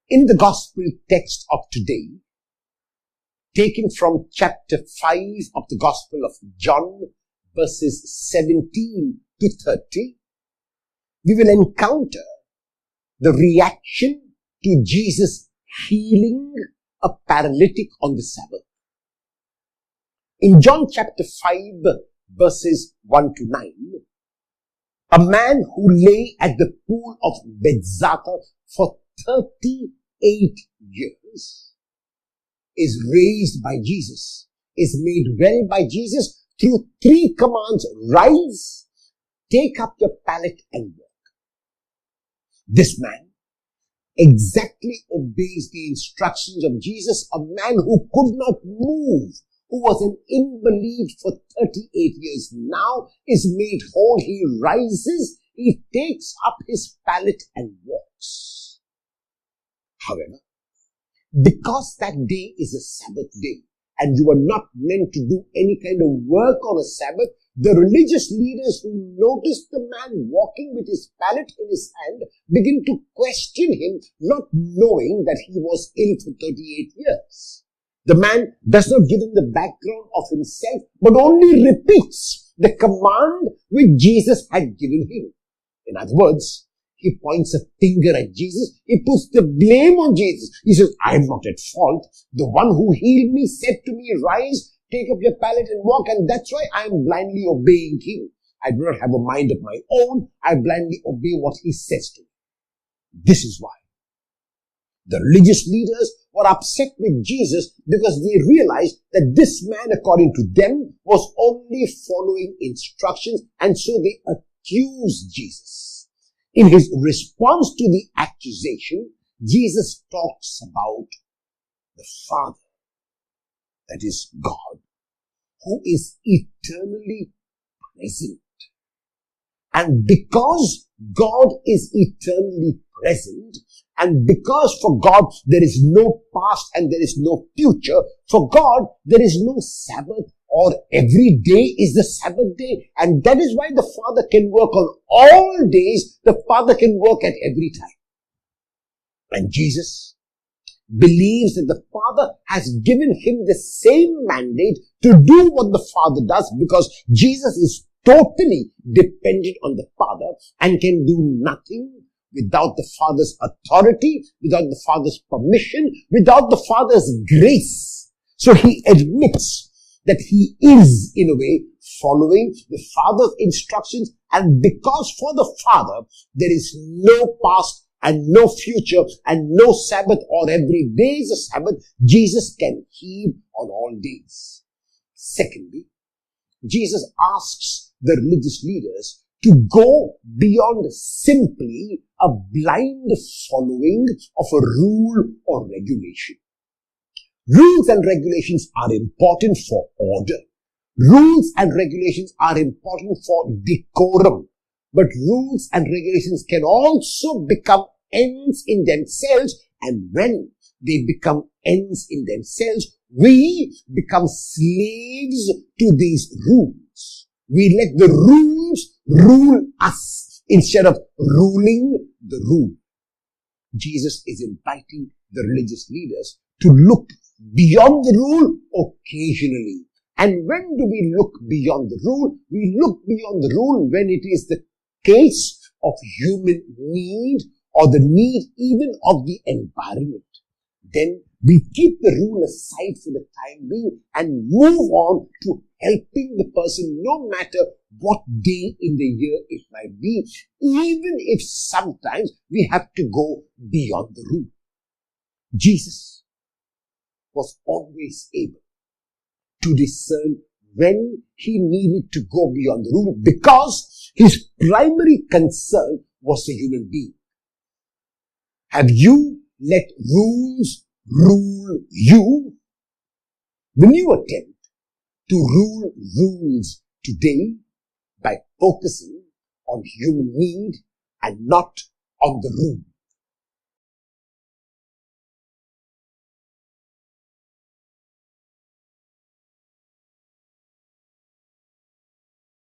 In the gospel text of today, taken from chapter 5 of the Gospel of John, verses 17 to 30, we will encounter the reaction to Jesus healing a paralytic on the Sabbath. In John chapter 5, verses 1 to 9, a man who lay at the pool of Bethesda for 38 years is raised by Jesus, is made well by Jesus through 3 commands: rise, take up your pallet and walk. This man exactly obeys the instructions of Jesus, a man who could not move, who was an invalid for 38 years, now is made whole. He rises, he takes up his pallet and walks. However, because that day is a Sabbath day, and you are not meant to do any kind of work on a Sabbath, the religious leaders who noticed the man walking with his pallet in his hand begin to question him, not knowing that he was ill for 38 years. The man does not give him the background of himself, but only repeats the command which Jesus had given him. In other words, he points a finger at Jesus. He puts the blame on Jesus. He says, I am not at fault. The one who healed me said to me, rise, take up your pallet and walk. And that's why I am blindly obeying him. I do not have a mind of my own. I blindly obey what he says to me. This is why the religious leaders were upset with Jesus, because they realized that this man, according to them, was only following instructions, and so they accused Jesus. In his response to the accusation, Jesus talks about the Father, that is God, who is eternally present. And because God is eternally present, and because for God there is no past and there is no future, for God there is no Sabbath, or every day is the Sabbath day. And that is why the Father can work on all days. The Father can work at every time. And Jesus believes that the Father has given him the same mandate to do what the Father does, because Jesus is totally dependent on the Father and can do nothing without the Father's authority, without the Father's permission, without the Father's grace. So he admits that he is, in a way, following the Father's instructions, and because for the Father there is no past and no future and no Sabbath, or every day is a Sabbath, Jesus can heal on all days. Secondly, Jesus asks the religious leaders to go beyond simply a blind following of a rule or regulation. Rules and regulations are important for order. Rules and regulations are important for decorum. But rules and regulations can also become ends in themselves, and when they become ends in themselves, we become slaves to these rules. We let the rules rule us instead of ruling the rule. Jesus is inviting the religious leaders to look beyond the rule occasionally. And when do we look beyond the rule? We look beyond the rule when it is the case of human need, or the need even of the environment. Then we keep the rule aside for the time being and move on to helping the person, no matter what day in the year it might be, even if sometimes we have to go beyond the rule. Jesus was always able to discern when he needed to go beyond the rule, because his primary concern was the human being. Have you let rules rule you? Will you attempt to rule rules today by focusing on human need and not on the rule?